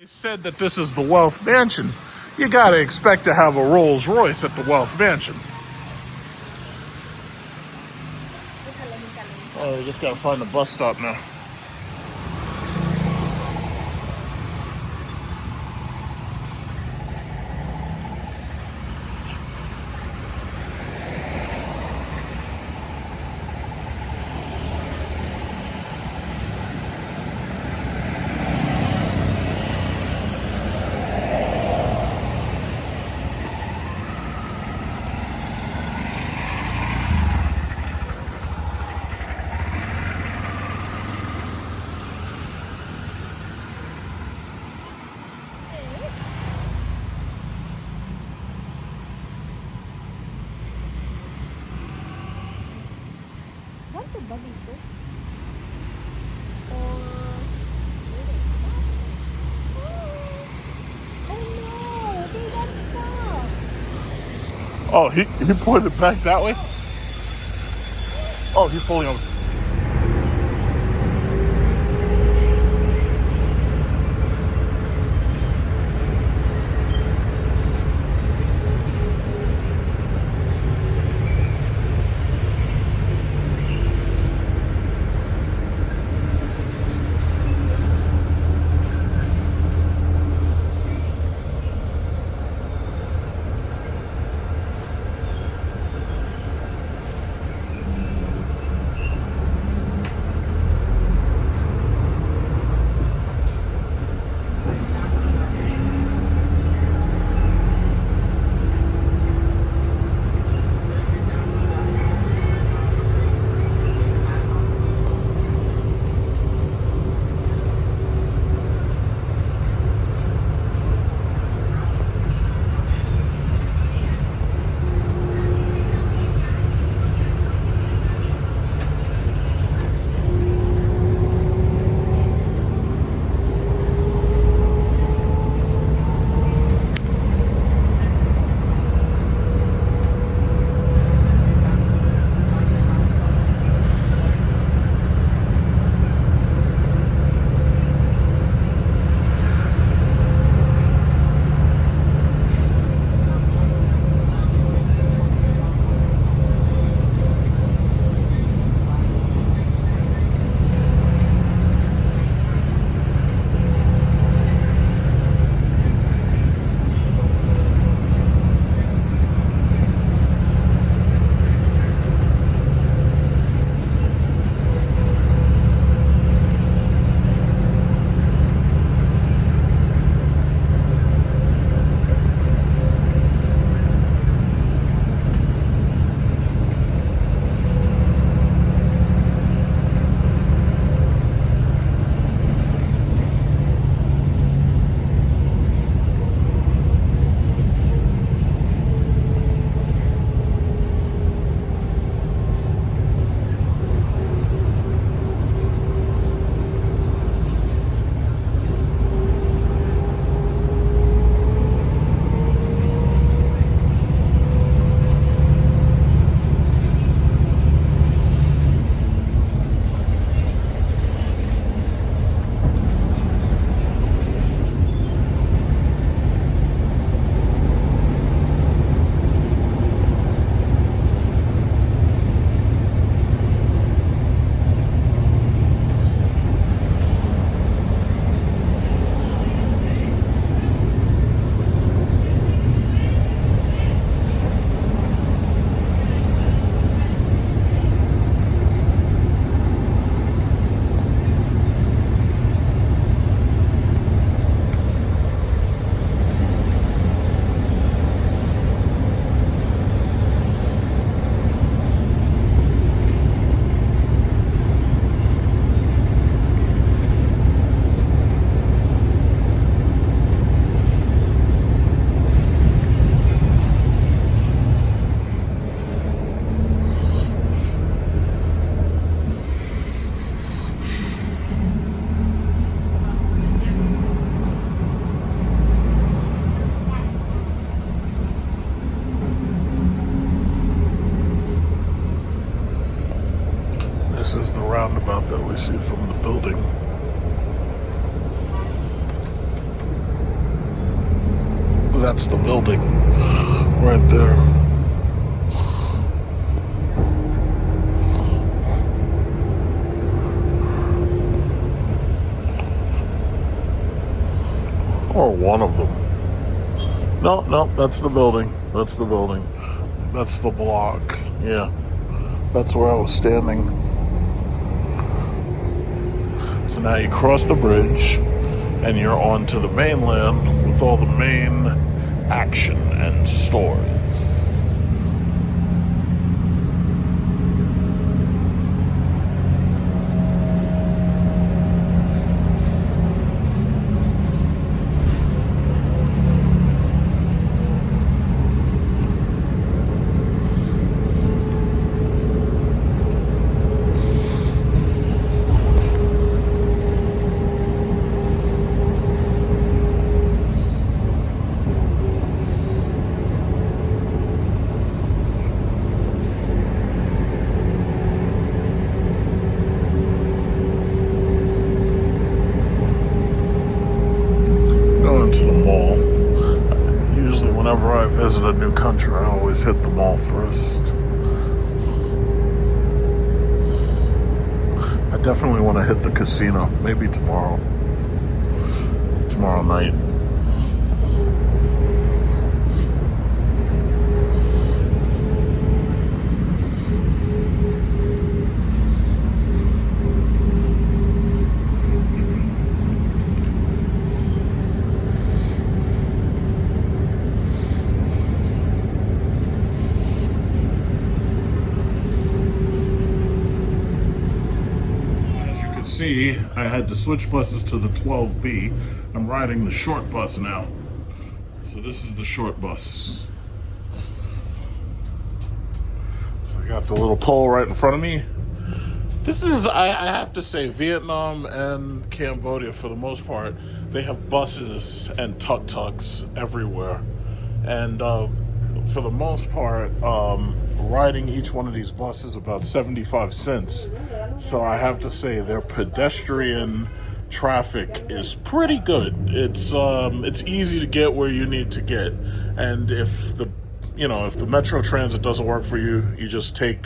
They said that this is the Wealth Mansion. You gotta expect to have a Rolls Royce at the Wealth Mansion. Oh, we just gotta find the bus stop now. Ganito ba dito? Or... Oh no! They got stuck! Oh, he pointed back that way? Oh, he's pulling over. This is the roundabout that we see from the building. That's the building right there. Or one of them. No, no, that's the building. That's the building. That's the block. Yeah. That's where I was standing. So now you cross the bridge and you're on to the mainland with all the main action and stores. Going to the mall. Usually whenever I visit a new country, I always hit the mall first. I definitely want to hit the casino. Maybe tomorrow. Tomorrow night. See, I had to switch buses to the 12B. I'm riding the short bus now. So this is the short bus. So I got the little pole right in front of me. This is, I have to say, Vietnam and Cambodia, for the most part, they have buses and tuk-tuks everywhere. And for the most part, riding each one of these buses about 75 cents. So I have to say their pedestrian traffic is pretty good. It's easy to get where you need to get. And if the Metro Transit doesn't work for you, you just take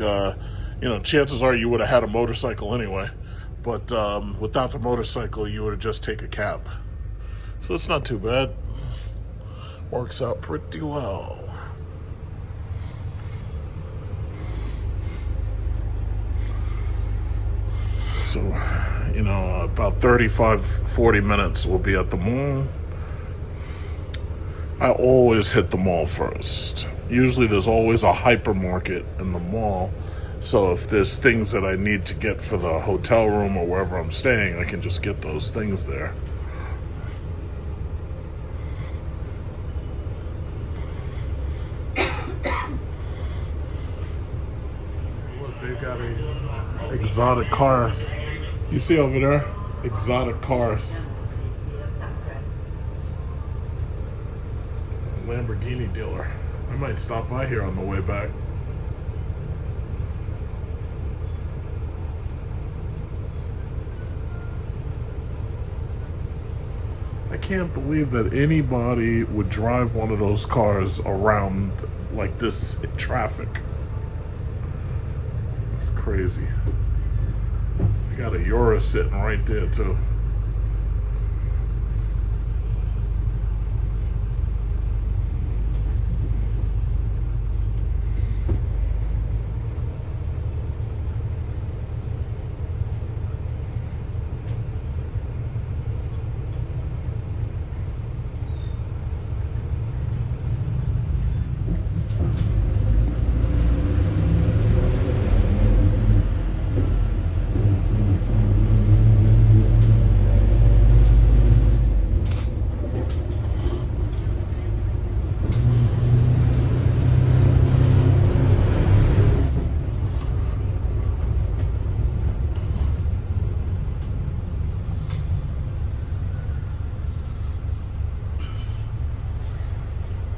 chances are you would have had a motorcycle anyway. But without the motorcycle, you would have just take a cab. So it's not too bad. Works out pretty well. So, about 35-40 minutes we'll be at the mall. I always hit the mall first. Usually there's always a hypermarket in the mall. So if there's things that I need to get for the hotel room or wherever I'm staying, I can just get those things there. Look, they've got exotic cars. You see over there? Exotic cars. Lamborghini dealer. I might stop by here on the way back. I can't believe that anybody would drive one of those cars around like this in traffic. It's crazy. I got a Euro sitting right there too.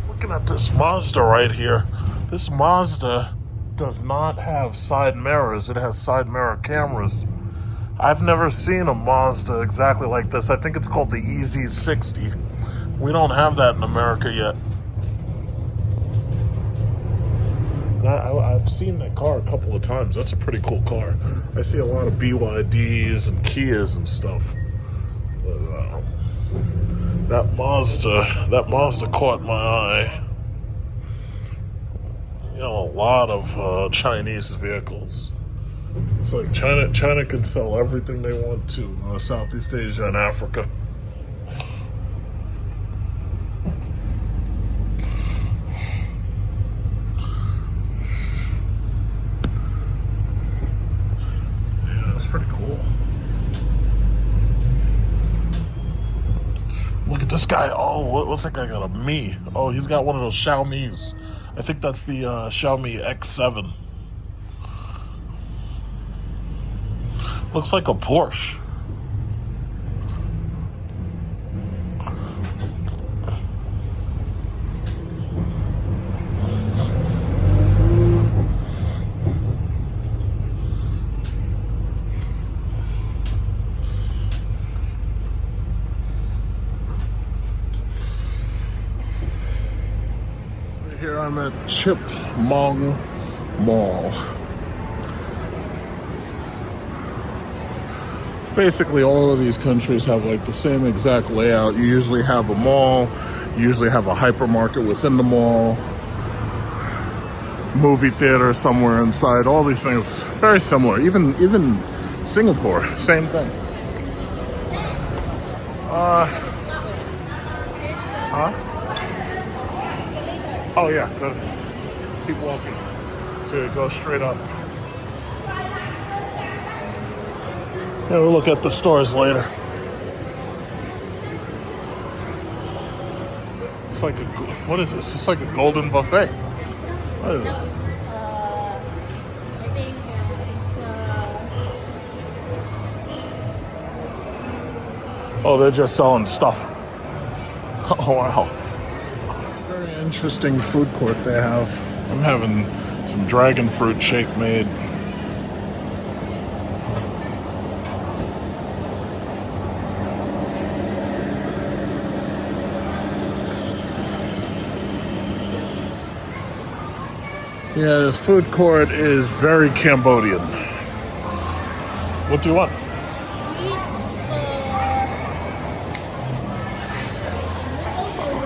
Looking at this Mazda right here. This Mazda does not have side mirrors. It has side mirror cameras. I've never seen a Mazda exactly like this. I think it's called the EZ60. We don't have that in America yet. And I've seen that car a couple of times. That's a pretty cool car. I see a lot of BYDs and Kias and stuff. But that Mazda caught my eye. You know, a lot of Chinese vehicles. It's like China can sell everything they want to Southeast Asia and Africa. Yeah, that's pretty cool. Look at this guy. Oh, what's that guy got? A Mi. Oh, he's got one of those Xiaomi's. I think that's the Xiaomi X7. Looks like a Porsche. Here I'm at Chipmong Mall. Basically, all of these countries have like the same exact layout. You usually have a mall, you usually have a hypermarket within the mall, movie theater somewhere inside. All these things very similar. Even Singapore, same thing. Oh yeah, good. Keep walking. To go straight up. Yeah, we'll look at the stores later. It's like what is this? It's like a golden buffet. What is it? I think it's Oh, they're just selling stuff. Oh wow. Very interesting food court they have. I'm having some dragon fruit shake made. Yeah, this food court is very Cambodian. What do you want?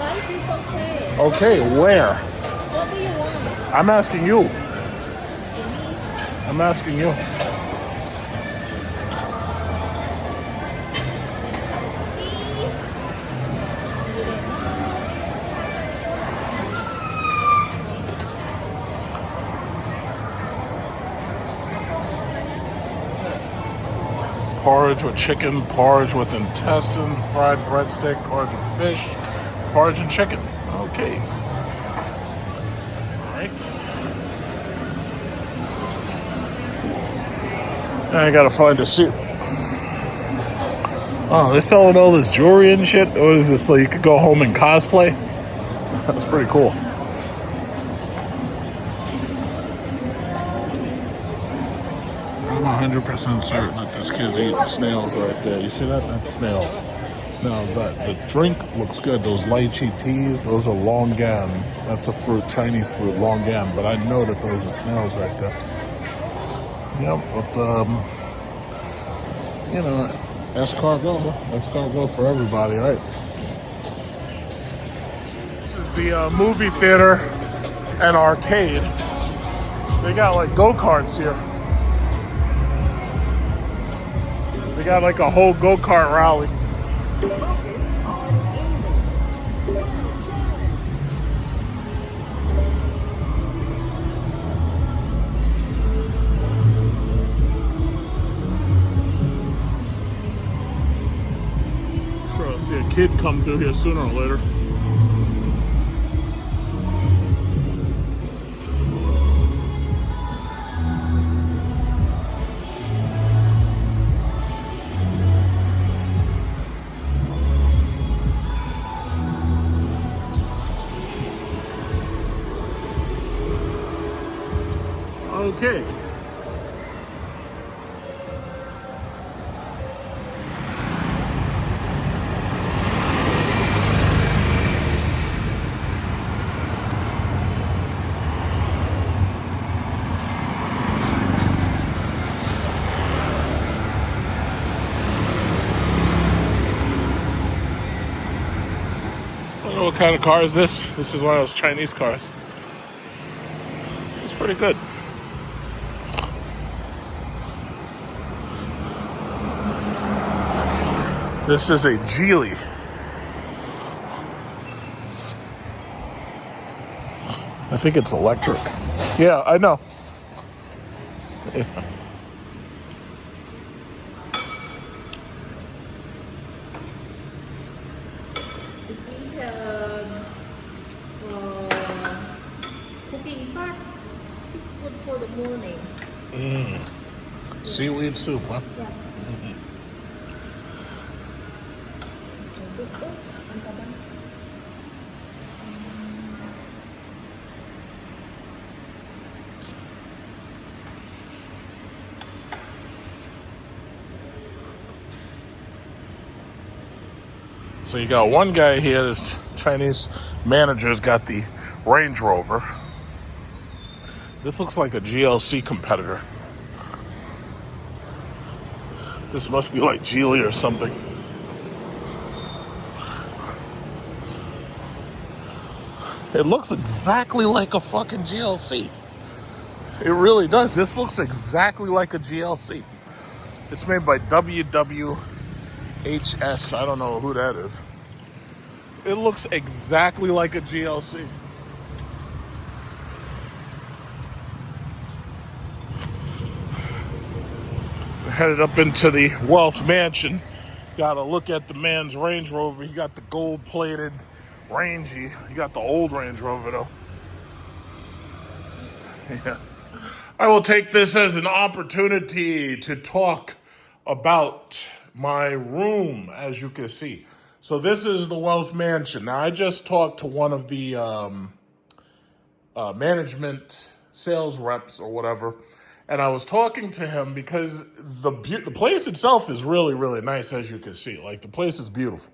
rice is okay. Okay, where? What do you want? I'm asking you. I'm asking you. Porridge with chicken, porridge with intestines, fried breadstick, porridge with fish, porridge and chicken. Okay. All right. Now I gotta find a seat. Oh, they're selling all this jewelry and shit. What is this? So you could go home and cosplay? That's pretty cool. I'm 100% certain that this kid's eating snails right there. You see that? That's snails. Now, the drink looks good. Those lychee teas, those are longan. That's a fruit, Chinese fruit, longan. But I know that those are snails right there. Yep, but, you know, escargot for everybody, right? This is the movie theater and arcade. They got like go-karts here. They got like a whole go-kart rally. Sure, I'll see a kid come through here sooner or later. Okay. know what kind of car is this? This is one of those Chinese cars. It's pretty good. This is a Geely. I think it's electric. Yeah, I know. Yeah. We have cooking pot. It's good for the morning. Seaweed soup, huh? Yeah. So good. Oh, ang tabang. So you got one guy here, this Chinese manager's got the Range Rover. This looks like a GLC competitor. This must be like Geely or something. It looks exactly like a fucking GLC. It really does. This looks exactly like a GLC. It's made by WWHS. I don't know who that is. It looks exactly like a GLC. Headed up into the Wealth Mansion. Gotta look at the man's Range Rover. He got the gold-plated Rangy. He got the old Range Rover though. Yeah. I will take this as an opportunity to talk about my room, as you can see. So this is the Wealth Mansion. Now, I just talked to one of the management sales reps or whatever, and I was talking to him because the place itself is really, really nice, as you can see. Like, the place is beautiful.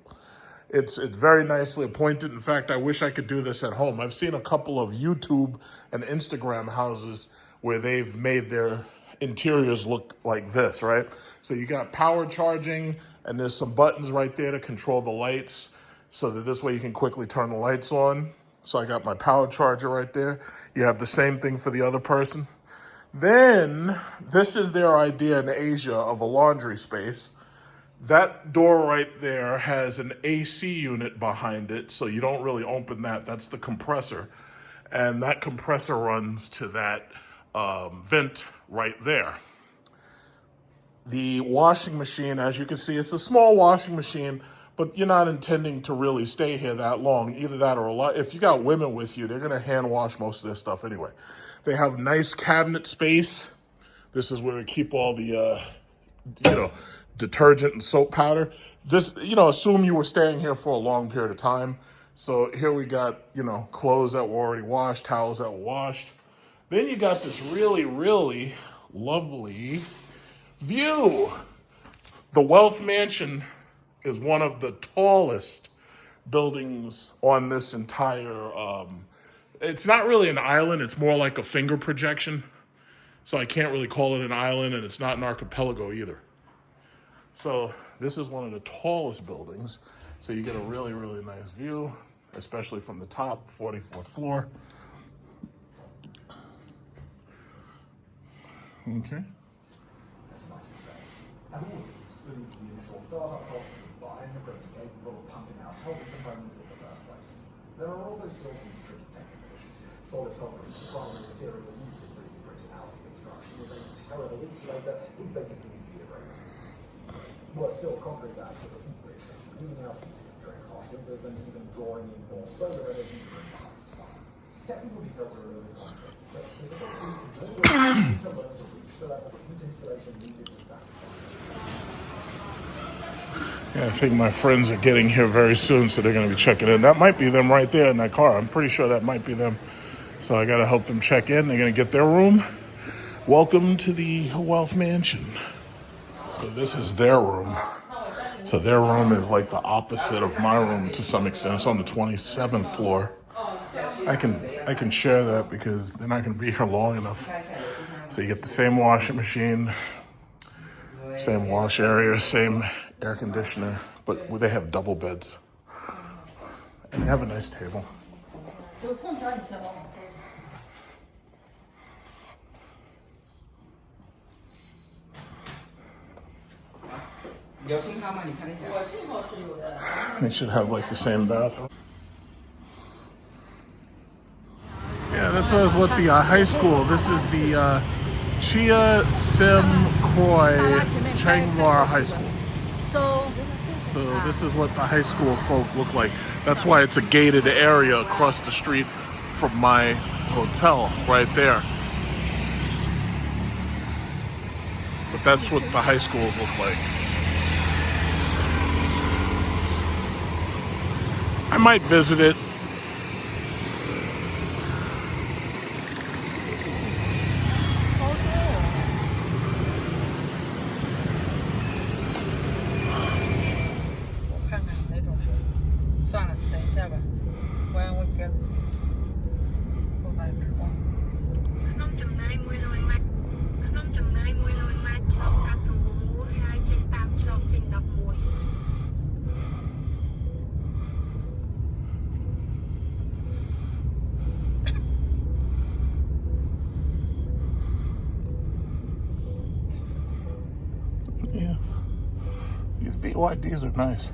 It's very nicely appointed. In fact, I wish I could do this at home. I've seen a couple of YouTube and Instagram houses where they've made their interiors look like this, right? So you got power charging, and there's some buttons right there to control the lights so that this way you can quickly turn the lights on. So I got my power charger right there. You have the same thing for the other person. Then, this is their idea in Asia of a laundry space. That door right there has an AC unit behind it, so you don't really open that. That's the compressor. And that compressor runs to that vent right there. The washing machine, as you can see, it's a small washing machine, but you're not intending to really stay here that long. Either that or a lot. If you got women with you, they're going to hand wash most of their stuff anyway. They have nice cabinet space. This is where we keep all the, detergent and soap powder. This, assume you were staying here for a long period of time. So here we got, clothes that were already washed, towels that were washed. Then you got this really, really lovely view. The Wealth Mansion is one of the tallest buildings on this entire, it's not really an island, it's more like a finger projection. So I can't really call it an island, and it's not an archipelago either. So this is one of the tallest buildings. So you get a really, really nice view, especially from the top, 44th floor. Okay. As you might expect. And all of this excludes the initial startup costs of buying a printer capable of pumping out housing components in the first place. There are also still some tricky technical issues. Solid concrete, the primary material used in 3D printed housing construction, is a terrible insulator with basically zero resistance. Worse still, concrete acts as a heat bridge, leaving out heating during harsh winters and even drawing in more solar energy during the height of summer. Technical details are a little complicated, but this is actually no way to learn to reach the levels of heat insulation needed to satisfy. Yeah, I think my friends are getting here very soon, so they're going to be checking in. That might be them right there in that car. I'm pretty sure that might be them. So I got to help them check in. They're going to get their room. Welcome to the Wealth Mansion. So this is their room. So their room is like the opposite of my room to some extent. It's on the 27th floor. I can share that because they're not going to be here long enough. So you get the same washing machine, same wash area, same air conditioner, but they have double beds. And they have a nice table. 有空调你调吗？有信号吗？你看一下。我信号是有的。 They should have like the same bathroom. Yeah, this is what the high school. This is the Chia Sim Koi Changwar High School. So this is what the high school folk look like. That's why it's a gated area across the street from my hotel right there. But that's what the high schools look like. I might visit it. Yeah. These BYDs are nice.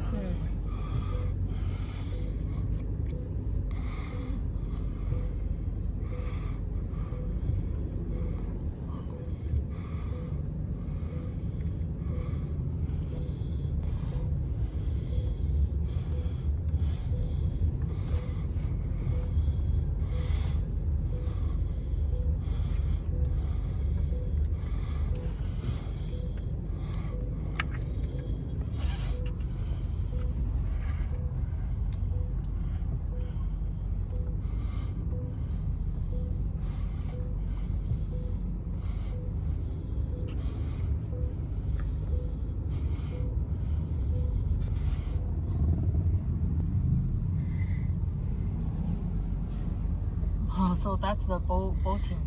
Oh, so that's the boating.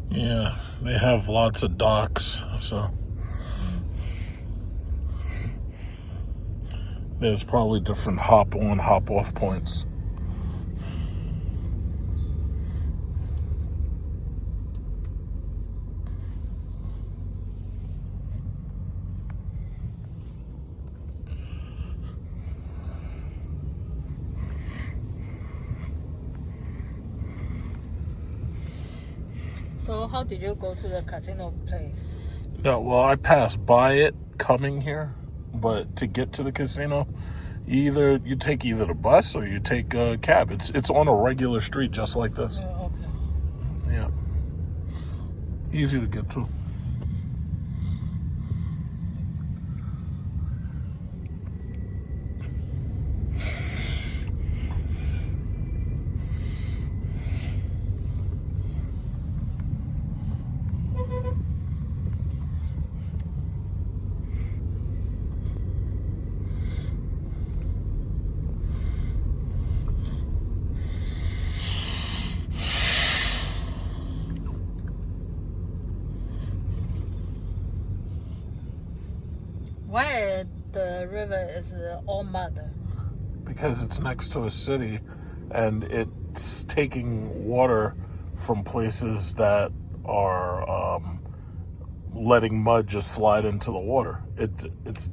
Yeah, they have lots of docks, so there's probably different hop on, hop off points. So how did you go to the casino place? No, well, I passed by it coming here, but to get to the casino, you take either the bus or you take a cab. It's on a regular street just like this. Oh, okay. Yeah, easy to get to. Why the river is all mud? Because it's next to a city and it's taking water from places that are letting mud just slide into the water. It's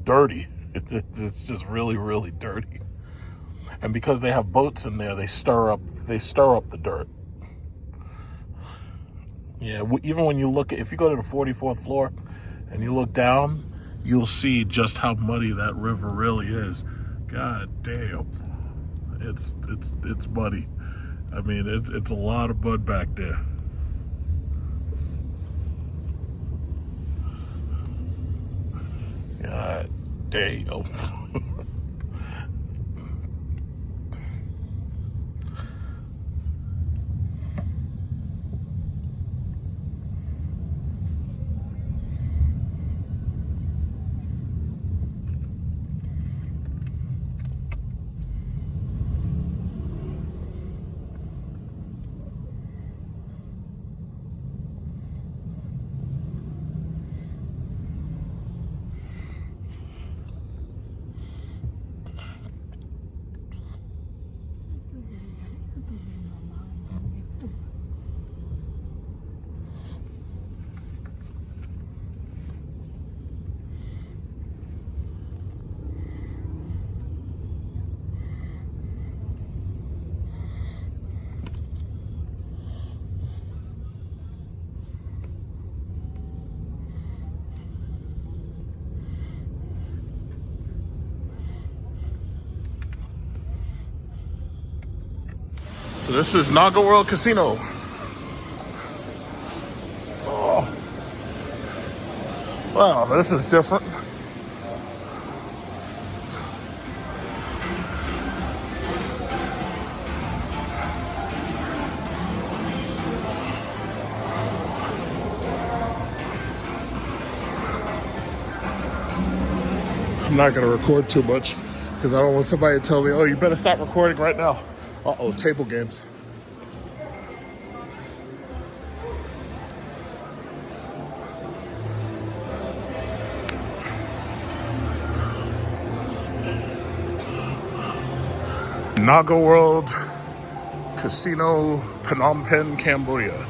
dirty. It's just really, really dirty. And because they have boats in there, they stir up the dirt. Yeah, even when you look if you go to the 44th floor and you look down, you'll see just how muddy that river really is. God damn. It's muddy. I mean, it's a lot of mud back there. God damn. So this is Naga World Casino. Oh. Wow, this is different. I'm not gonna record too much because I don't want somebody to tell me, oh, you better stop recording right now. Uh-oh, table games. Naga World Casino, Phnom Penh, Cambodia.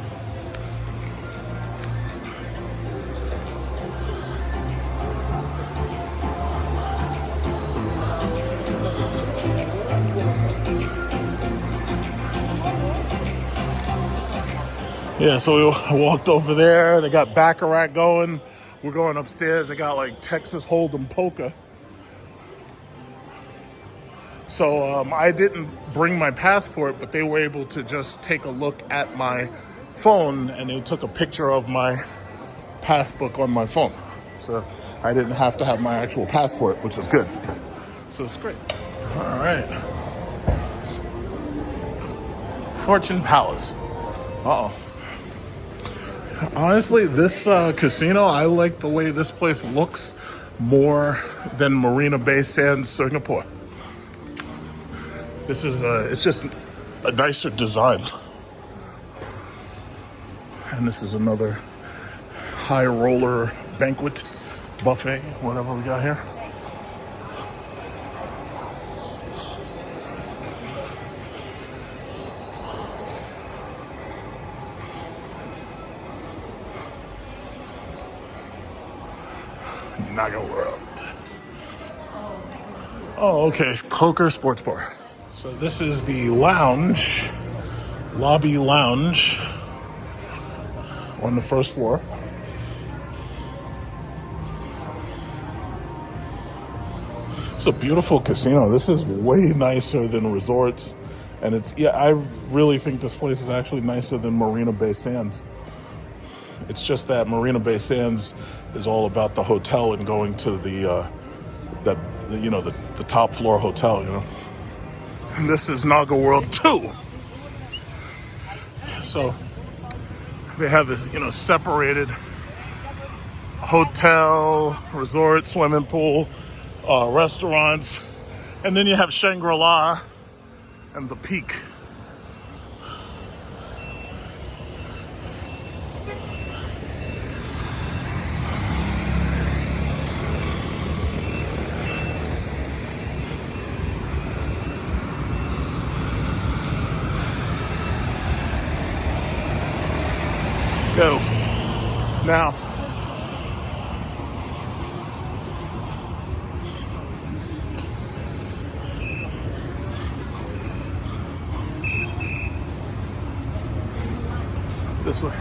Yeah, so we walked over there. They got Baccarat going. We're going upstairs. They got like Texas Hold'em poker. So I didn't bring my passport, but they were able to just take a look at my phone and they took a picture of my passbook on my phone. So I didn't have to have my actual passport, which is good. So it's great. All right. Fortune Palace. Uh-oh. Honestly, this casino, I like the way this place looks more than Marina Bay Sands, Singapore. This is it's just a nicer design. And this is another high roller banquet buffet, whatever we got here. Naga World. Oh, okay. Poker sports bar. So this is the lounge, lobby lounge on the first floor. It's a beautiful casino. This is way nicer than resorts. And I really think this place is actually nicer than Marina Bay Sands. It's just that Marina Bay Sands is all about the hotel and going to the top floor hotel, you know. And this is Naga World 2. So they have this, separated hotel, resort, swimming pool, restaurants, and then you have Shangri-La and the Peak. Go. Now, this way.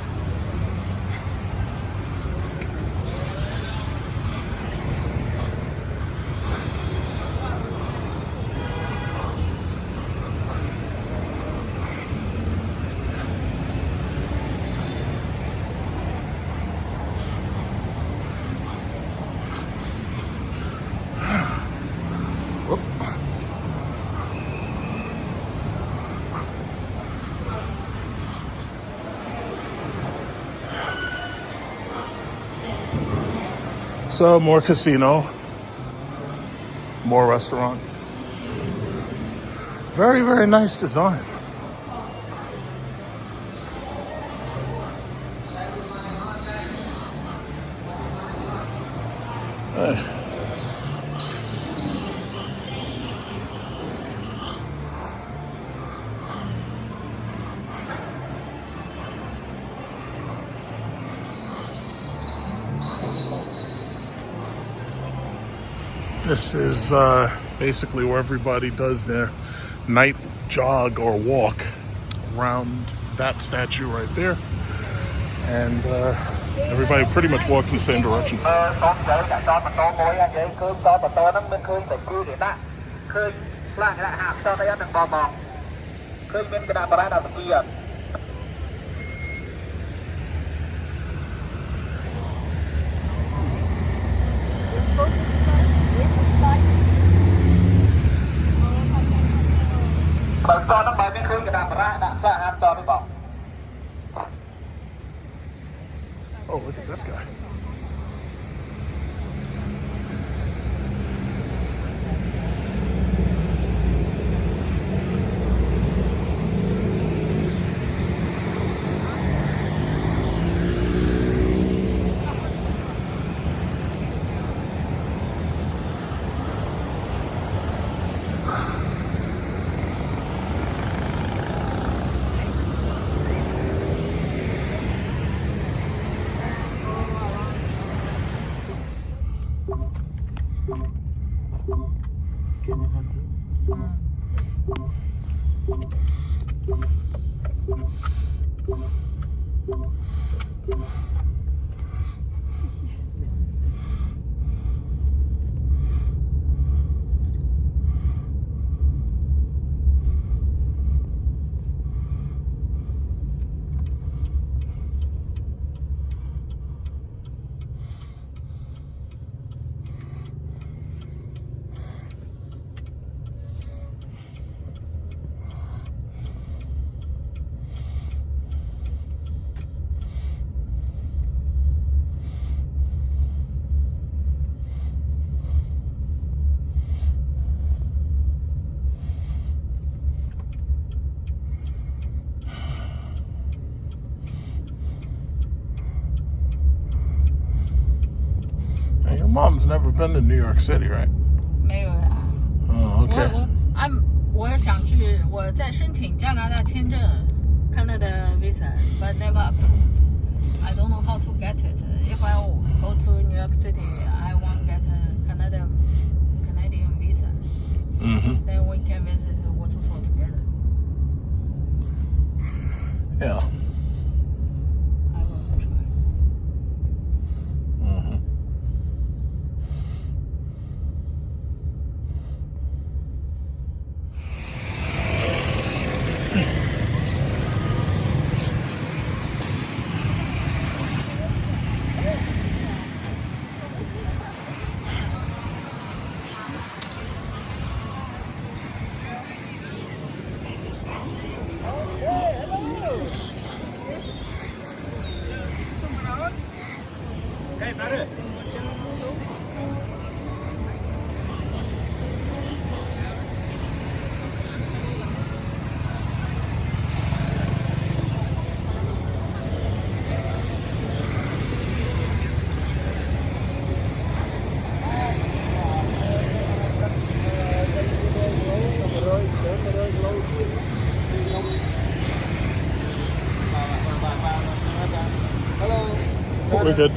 Whoop. So more casino, more restaurants. Very, very nice design. Hey. This is basically where everybody does their night jog or walk around that statue right there. And everybody pretty much walks in the same direction. ឃើញមានគណៈបរាដល់ស្គីអត់ បើតដល់បើមានឃើញគណៈបរាដាក់សាហាមតទៅបង Oh, look at this guy. Your mom's never been to New York City, right? 没有呀。 Oh, okay. 我想去，我在申请加拿大签证 ，Canada visa, but never approved. I don't know how to get it. If I go to New York City, I want get a Canadian visa. Mm-hmm. Then we can visit the waterfall together. Yeah. I will try. Mm-hmm. We're good.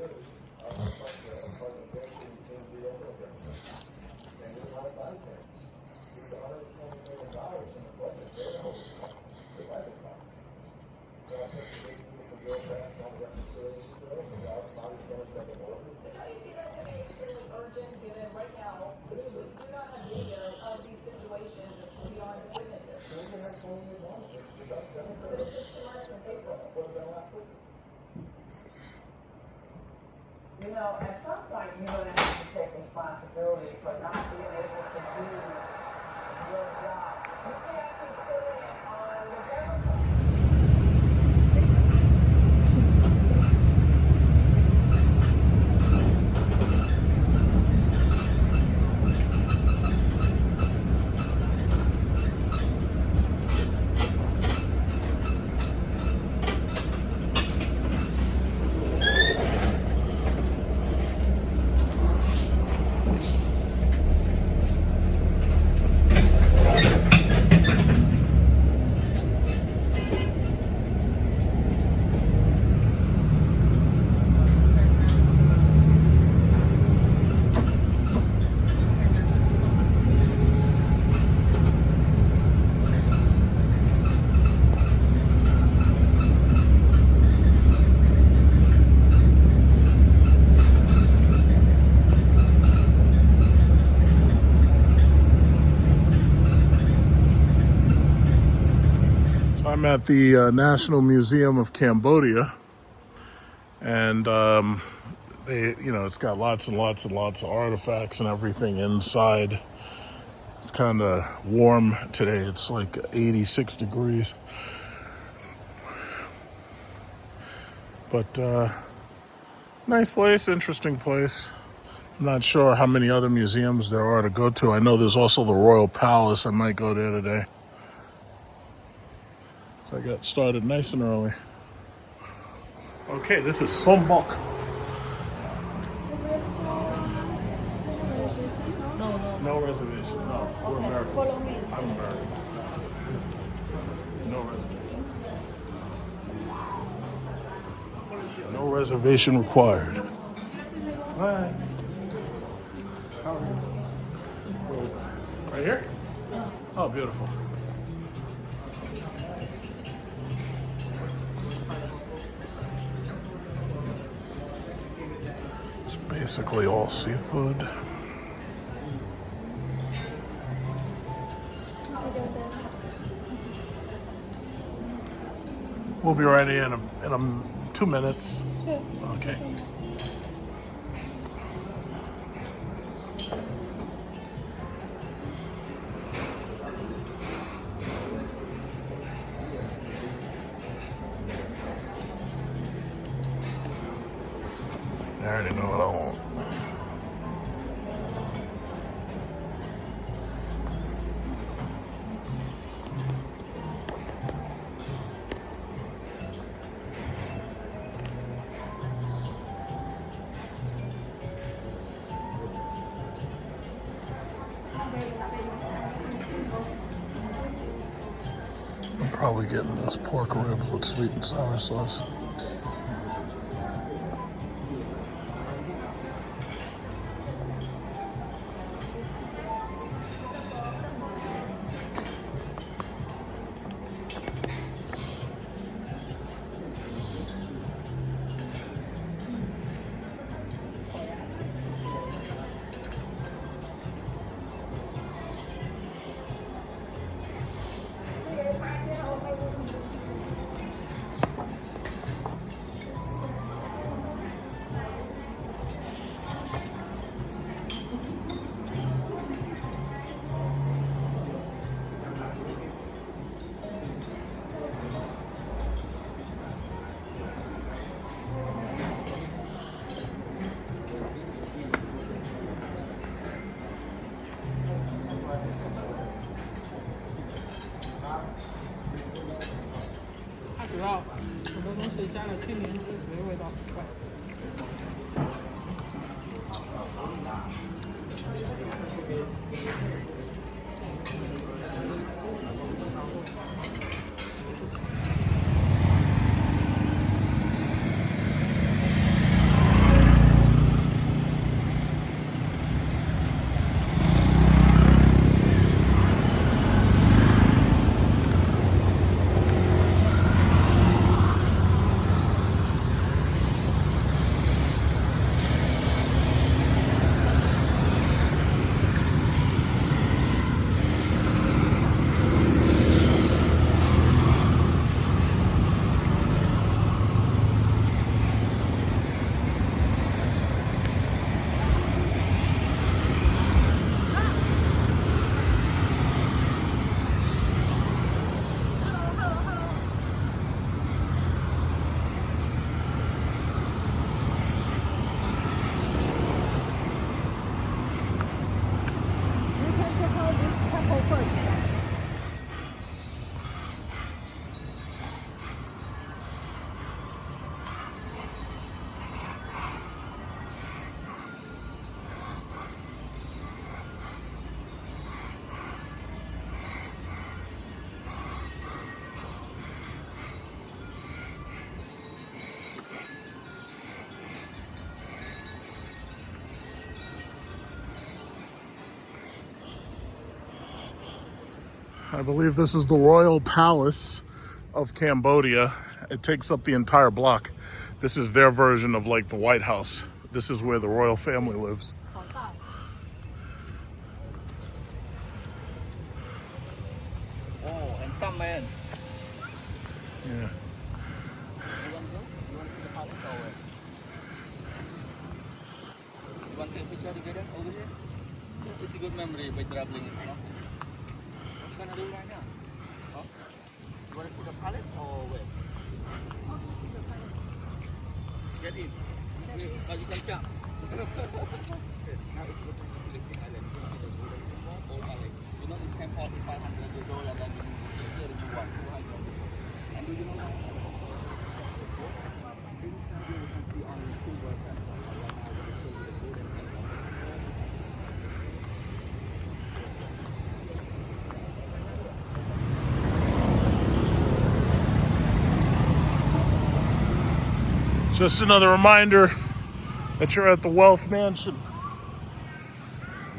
Don't you see that to be extremely urgent, given right now we do not have video of these situations beyond witnesses? But it's been 2 months since April. You know, at some point, you're going to have to take responsibility for not being able to do your job. You can't keep putting it on the government. I'm at the National Museum of Cambodia, and it's got lots and lots and lots of artifacts and everything inside. It's kind of warm today. It's like 86 degrees. But nice place, interesting place. I'm not sure how many other museums there are to go to. I know there's also the Royal Palace. I might go there today. So I got started nice and early. Okay, this is Sombok. No reservation. No, we're Americans. Follow me. I'm American. No reservation. No reservation required. Hi. How are you? Right here? Oh, beautiful. It's basically all seafood. We'll be ready in 2 minutes. Sure. Okay. I already know what I want. I'm probably getting those pork ribs with sweet and sour sauce. I believe this is the Royal Palace of Cambodia. It takes up the entire block. This is their version of like the White House. This is where the royal family lives. Oh, and some man. Yeah. You want to take a picture together over here? It's a good memory by traveling. What you gonna do right now? Huh? You wanna see the palace or where? Get in. But you can jump. Now it's good to see the King Island. You know, the old island. You know this temple is 500 years old and then you here the new one, 200 years old. And do you know what? Inside here you can see only silver temple. Right now I'm going to show you the golden temple. Just another reminder that you're at the Wealth Mansion.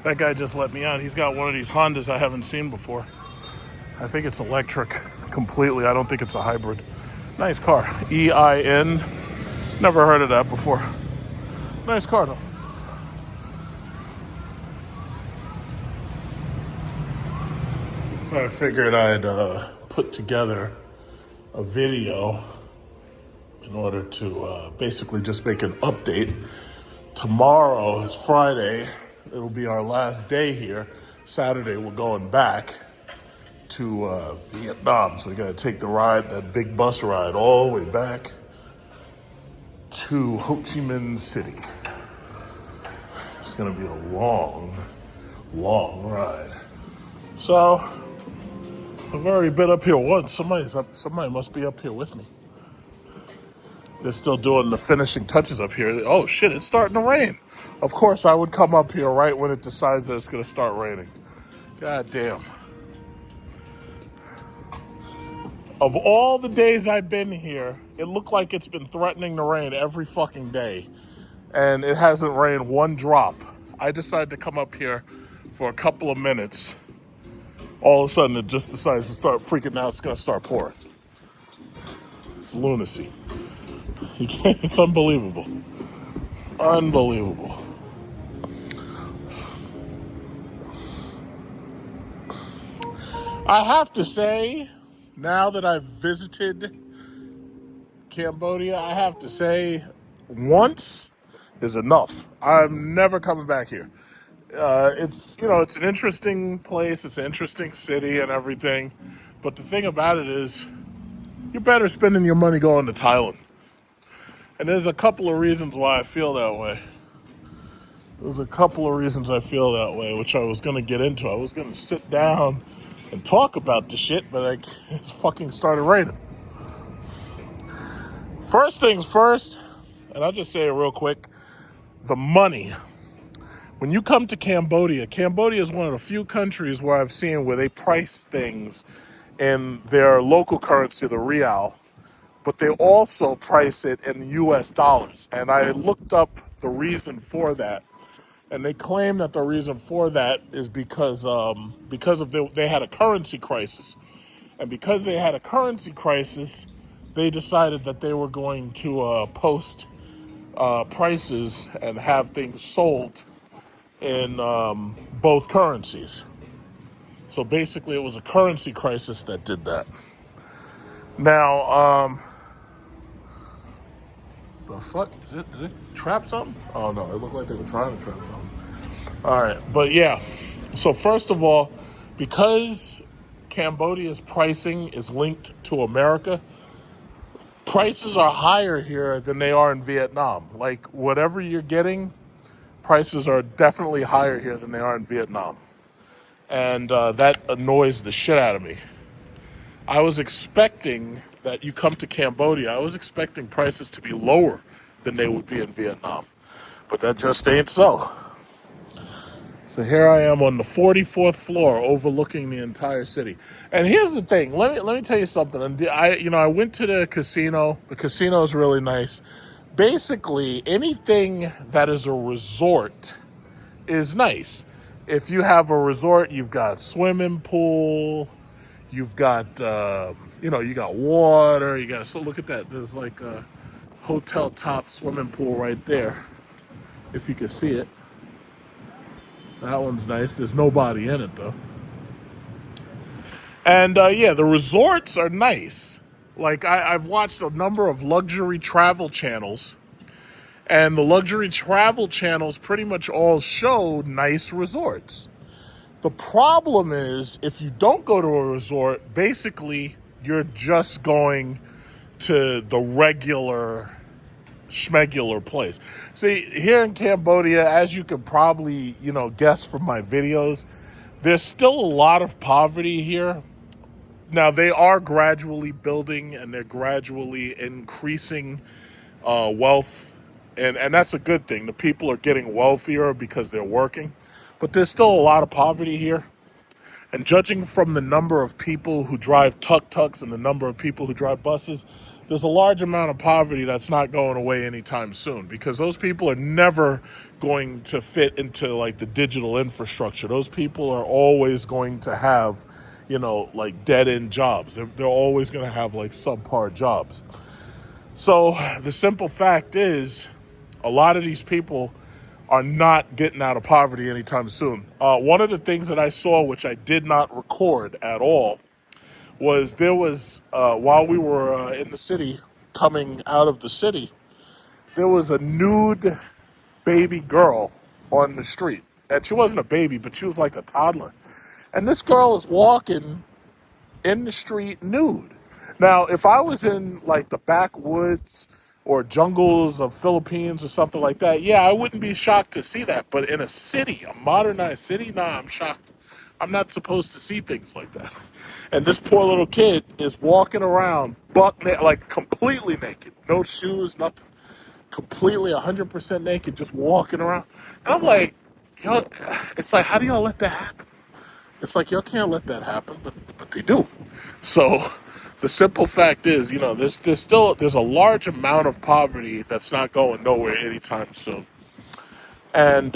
That guy just let me out. He's got one of these Hondas I haven't seen before. I think it's electric completely. I don't think it's a hybrid. Nice car. EIN. Never heard of that before. Nice car though. So I figured I'd put together a video in order to basically just make an update. Tomorrow is Friday. It'll be our last day here. Saturday, we're going back to Vietnam. So we got to take the ride, that big bus ride, all the way back to Ho Chi Minh City. It's going to be a long, long ride. So I've already been up here once. Somebody must be up here with me. They're still doing the finishing touches up here. Oh shit, it's starting to rain. Of course, I would come up here right when it decides that it's going to start raining. God damn. Of all the days I've been here, it looked like it's been threatening to rain every fucking day. And it hasn't rained one drop. I decided to come up here for a couple of minutes. All of a sudden, it just decides to start freaking out. It's going to start pouring. It's lunacy. It's unbelievable. Unbelievable. I have to say, now that I've visited Cambodia, I have to say, once is enough. I'm never coming back here. It's an interesting place. It's an interesting city and everything. But the thing about it is, you're better spending your money going to Thailand. And there's a couple of reasons why I feel that way. Which I was going to get into. I was going to sit down and talk about the shit, but it fucking started raining. First things first, and I'll just say it real quick, the money. When you come to Cambodia, Cambodia is one of the few countries where I've seen where they price things in their local currency, the real, but they also price it in US dollars. And I looked up the reason for that. And they claim that the reason for that is because they had a currency crisis. And because they had a currency crisis, they decided that they were going to post prices and have things sold in both currencies. So basically it was a currency crisis that did that. Now, the fuck? Did it trap something? Oh no, it looked like they were trying to trap something. All right, but yeah. So first of all, because Cambodia's pricing is linked to America, prices are higher here than they are in Vietnam. Like whatever you're getting, prices are definitely higher here than they are in Vietnam. And that annoys the shit out of me. I was expecting that you come to Cambodia, I was expecting prices to be lower than they would be in Vietnam. But that just ain't so. So here I am on the 44th floor overlooking the entire city. And here's the thing, let me tell you something. I went to the casino. The casino is really nice. Basically, anything that is a resort is nice. If you have a resort, you've got swimming pool, You've got, you got water. You got, so look at that. There's like a hotel top swimming pool right there. If you can see it. That one's nice. There's nobody in it though. And yeah, the resorts are nice. Like I've watched a number of luxury travel channels, and the luxury travel channels pretty much all show nice resorts. The problem is, if you don't go to a resort, basically you're just going to the regular schmegular place. See, here in Cambodia, as you could probably, guess from my videos, there's still a lot of poverty here. Now, they are gradually building and they're gradually increasing wealth. And that's a good thing. The people are getting wealthier because they're working. But there's still a lot of poverty here. And judging from the number of people who drive tuk-tuks and the number of people who drive buses, there's a large amount of poverty that's not going away anytime soon, because those people are never going to fit into like the digital infrastructure. Those people are always going to have, like dead-end jobs. They're always going to have like subpar jobs. So the simple fact is, a lot of these people are not getting out of poverty anytime soon. One of the things that I saw, which I did not record at all, was there was, while we were in the city, coming out of the city, there was a nude baby girl on the street. And she wasn't a baby, but she was like a toddler. And this girl is walking in the street nude. Now, if I was in like the backwoods or jungles of Philippines or something like that, yeah, I wouldn't be shocked to see that. But in a city, a modernized city, nah, I'm shocked. I'm not supposed to see things like that. And this poor little kid is walking around like completely naked, no shoes, nothing, completely 100% naked, just walking around. And I'm like, it's like, how do y'all let that happen? It's like, y'all can't let that happen, but they do. So the simple fact is, there's a large amount of poverty that's not going nowhere anytime soon. And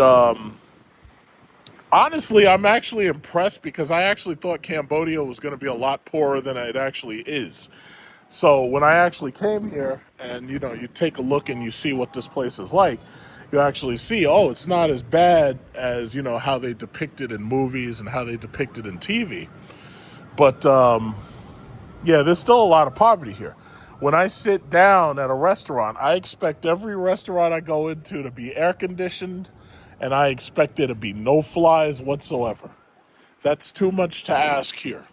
honestly, I'm actually impressed, because I actually thought Cambodia was going to be a lot poorer than it actually is. So when I actually came here and, you take a look and you see what this place is like, you actually see, oh, it's not as bad as, how they depict it in movies and how they depict it in TV. But, yeah, there's still a lot of poverty here. When I sit down at a restaurant, I expect every restaurant I go into to be air conditioned, and I expect there to be no flies whatsoever. That's too much to ask here.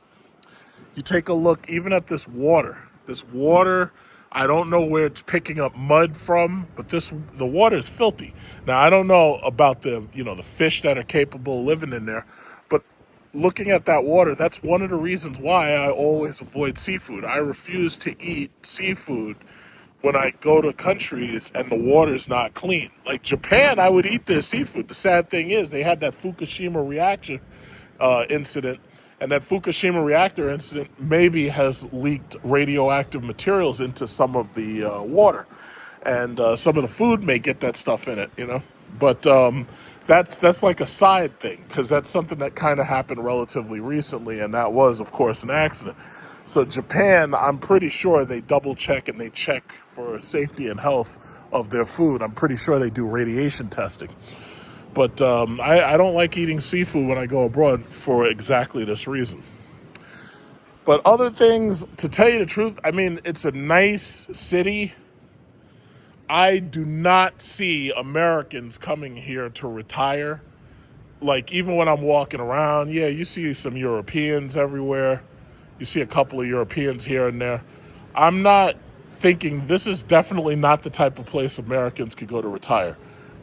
You take a look even at this water. This water, I don't know where it's picking up mud from, but the water is filthy. Now, I don't know about the fish that are capable of living in there, but looking at that water, that's one of the reasons why I always avoid seafood. I refuse to eat seafood when I go to countries and the water's not clean. Like Japan, I would eat their seafood. The sad thing is they had that Fukushima reaction incident, and that Fukushima reactor incident maybe has leaked radioactive materials into some of the water, and some of the food may get that stuff in it, But that's like a side thing, because that's something that kind of happened relatively recently, and that was, of course, an accident. So Japan, I'm pretty sure they double check and they check for safety and health of their food. I'm pretty sure they do radiation testing. But I don't like eating seafood when I go abroad for exactly this reason. But other things, to tell you the truth, I mean, it's a nice city. I do not see Americans coming here to retire. Like, even when I'm walking around, yeah, you see some Europeans everywhere. You see a couple of Europeans here and there. I'm not thinking, this is definitely not the type of place Americans could go to retire.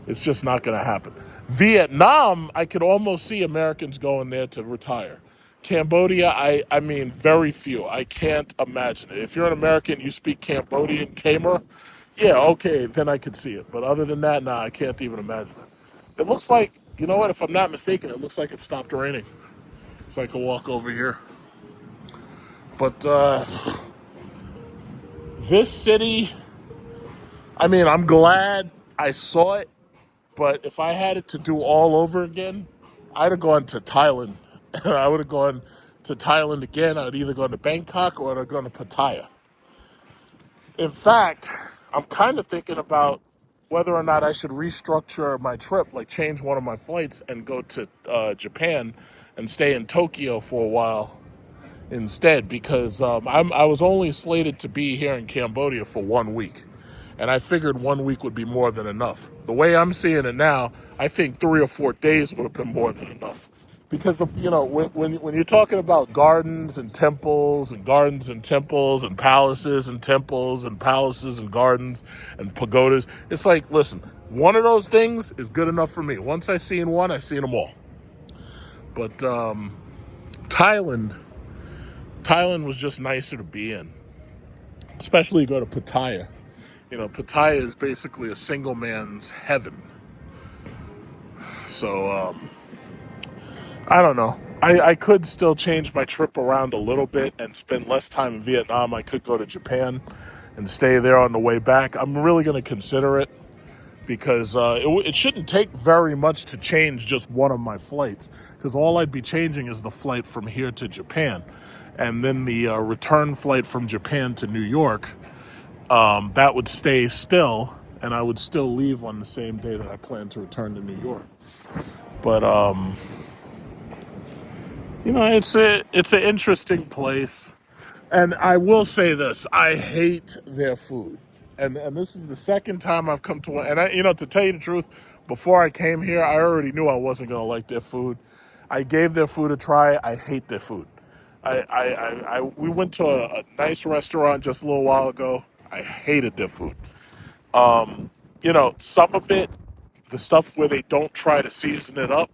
It's just not going to happen. Vietnam, I could almost see Americans going there to retire. Cambodia, I mean, very few. I can't imagine it. If you're an American, you speak Cambodian, Khmer, yeah, okay, then I could see it. But other than that, nah, I can't even imagine it. It looks like, you know what, if I'm not mistaken, it looks like it stopped raining. So I can walk over here. But this city, I mean, I'm glad I saw it. But if I had it to do all over again, I'd have gone to Thailand. I would have gone to Thailand again, I'd either go to Bangkok or I'd go to Pattaya. In fact, I'm kind of thinking about whether or not I should restructure my trip, like change one of my flights and go to Japan and stay in Tokyo for a while instead, because I was only slated to be here in Cambodia for 1 week, and I figured 1 week would be more than enough. The way I'm seeing it now, I think 3 or 4 days would have been more than enough, because when you're talking about gardens and temples and gardens and temples and palaces and temples and palaces and gardens and pagodas, it's like, listen, one of those things is good enough for me. Once I seen one, I seen them all. But Thailand was just nicer to be in, especially go to Pattaya. Pattaya is basically a single man's heaven. So I don't know. I could still change my trip around a little bit and spend less time in Vietnam. I could go to Japan and stay there on the way back. I'm really going to consider it, because it shouldn't take very much to change just one of my flights, because all I'd be changing is the flight from here to Japan. And then the return flight from Japan to New York, that would stay still, and I would still leave on the same day that I plan to return to New York. But it's an interesting place, and I will say this: I hate their food, and this is the second time I've come to one. And to tell you the truth, before I came here, I already knew I wasn't gonna like their food. I gave their food a try. I hate their food. We went to a nice restaurant just a little while ago. I hated their food. Some of it, the stuff where they don't try to season it up,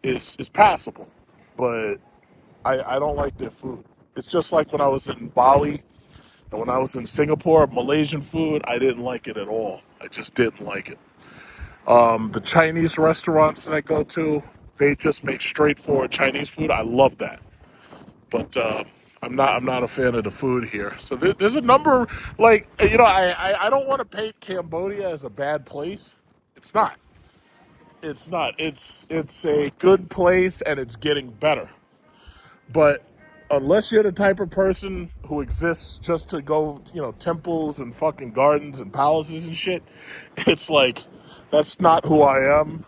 is passable, but I don't like their food. It's just like when I was in Bali and when I was in Singapore, Malaysian food, I didn't like it at all. I just didn't like it. The Chinese restaurants that I go to, they just make straightforward Chinese food. I love that. But I'm not a fan of the food here. So there's a number, I don't want to paint Cambodia as a bad place. It's not. It's not. It's a good place, and it's getting better. But unless you're the type of person who exists just to go, temples and fucking gardens and palaces and shit, it's like, that's not who I am.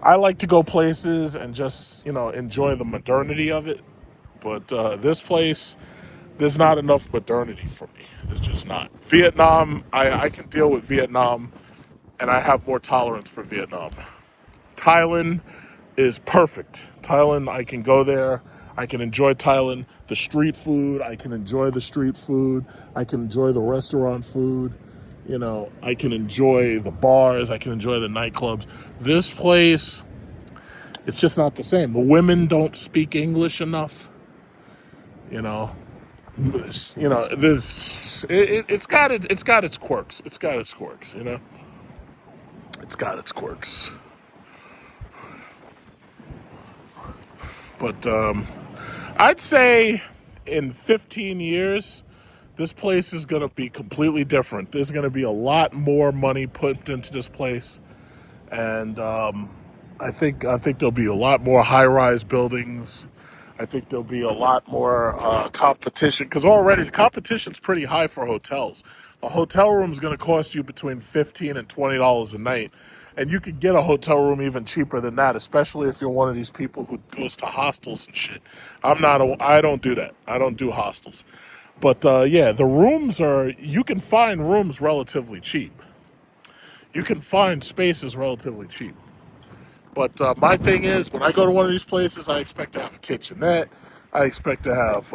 I like to go places and just, enjoy the modernity of it. But this place, there's not enough modernity for me. There's just not. Vietnam, I can deal with Vietnam, and I have more tolerance for Vietnam. Thailand is perfect. Thailand, I can go there. I can enjoy Thailand. The street food, I can enjoy the street food. I can enjoy the restaurant food. I can enjoy the bars. I can enjoy the nightclubs. This place, it's just not the same. The women don't speak English enough. It's got its quirks. It's got its quirks. It's got its quirks. But I'd say in 15 years, this place is going to be completely different. There's going to be a lot more money put into this place, and I think there'll be a lot more high-rise buildings. I think there'll be a lot more competition, because already the competition's pretty high for hotels. A hotel room is going to cost you between $15 and $20 a night, and you could get a hotel room even cheaper than that, especially if you're one of these people who goes to hostels and shit. I don't do that. I don't do hostels. But the rooms you can find rooms relatively cheap. You can find spaces relatively cheap. But my thing is, when I go to one of these places, I expect to have a kitchenette. I expect to have,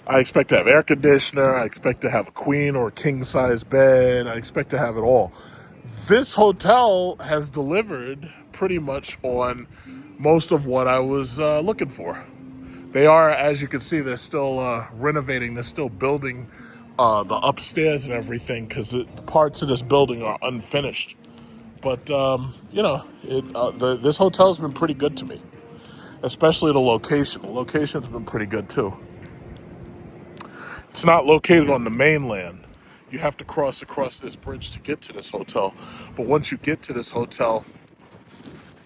I expect to have air conditioner. I expect to have a queen or king size bed. I expect to have it all. This hotel has delivered pretty much on most of what I was looking for. They are, as you can see, they're still renovating. They're still building the upstairs and everything, because the parts of this building are unfinished. But, this hotel's been pretty good to me, especially the location. The location's been pretty good, too. It's not located on the mainland. You have to cross across this bridge to get to this hotel. But once you get to this hotel,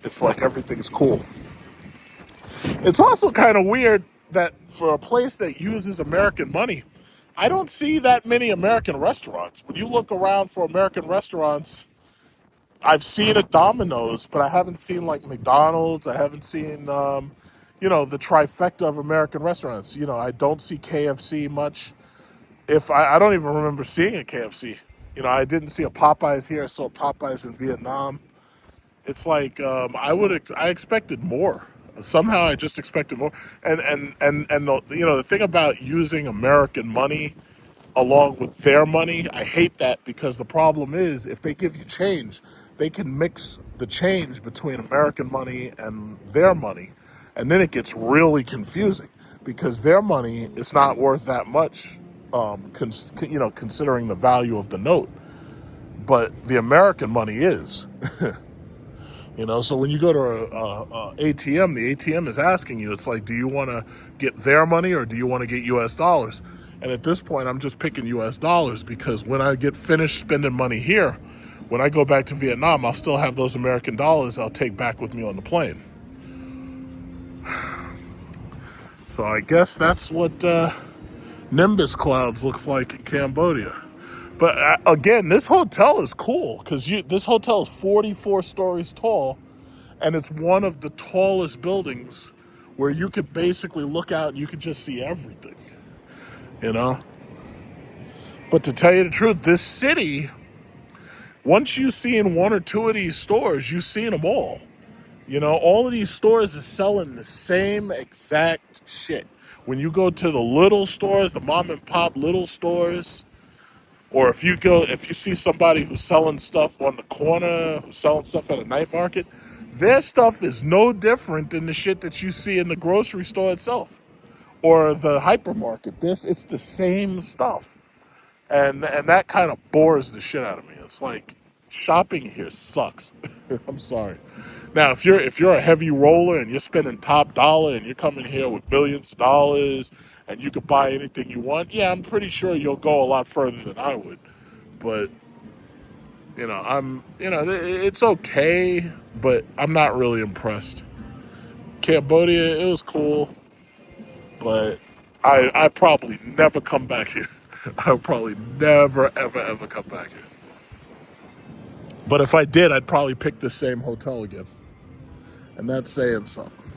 it's like everything's cool. It's also kind of weird that for a place that uses American money, I don't see that many American restaurants. When you look around for American restaurants, I've seen a Domino's, but I haven't seen like McDonald's. I haven't seen, the trifecta of American restaurants. I don't see KFC much. If I don't even remember seeing a KFC. I didn't see a Popeyes here. I saw Popeyes in Vietnam. It's like I expected more. Somehow I just expected more. And the thing about using American money along with their money, I hate that, because the problem is if they give you change, they can mix the change between American money and their money, and then it gets really confusing because their money is not worth that much, considering the value of the note, but the American money is. So when you go to a ATM, the ATM is asking you, it's like, do you want to get their money or do you want to get US dollars? And at this point, I'm just picking US dollars, because when I get finished spending money here, when I go back to Vietnam, I'll still have those American dollars I'll take back with me on the plane. So I guess that's what Nimbus clouds looks like in Cambodia. But again, this hotel is cool, because this hotel is 44 stories tall, and it's one of the tallest buildings where you could basically look out and you could just see everything, But to tell you the truth, this city, once you've seen one or two of these stores, you've seen them all. All of these stores are selling the same exact shit. When you go to the little stores, the mom and pop little stores, or if you see somebody who's selling stuff on the corner, who's selling stuff at a night market, their stuff is no different than the shit that you see in the grocery store itself or the hypermarket. It's the same stuff. And that kind of bores the shit out of me. It's like, shopping here sucks. I'm sorry. Now, if you're a heavy roller and you're spending top dollar and you're coming here with millions of dollars and you could buy anything you want, yeah, I'm pretty sure you'll go a lot further than I would. But it's okay, but I'm not really impressed. Cambodia, it was cool, but I probably never come back here. I'll probably never, ever, ever come back here. But if I did, I'd probably pick the same hotel again. And that's saying something.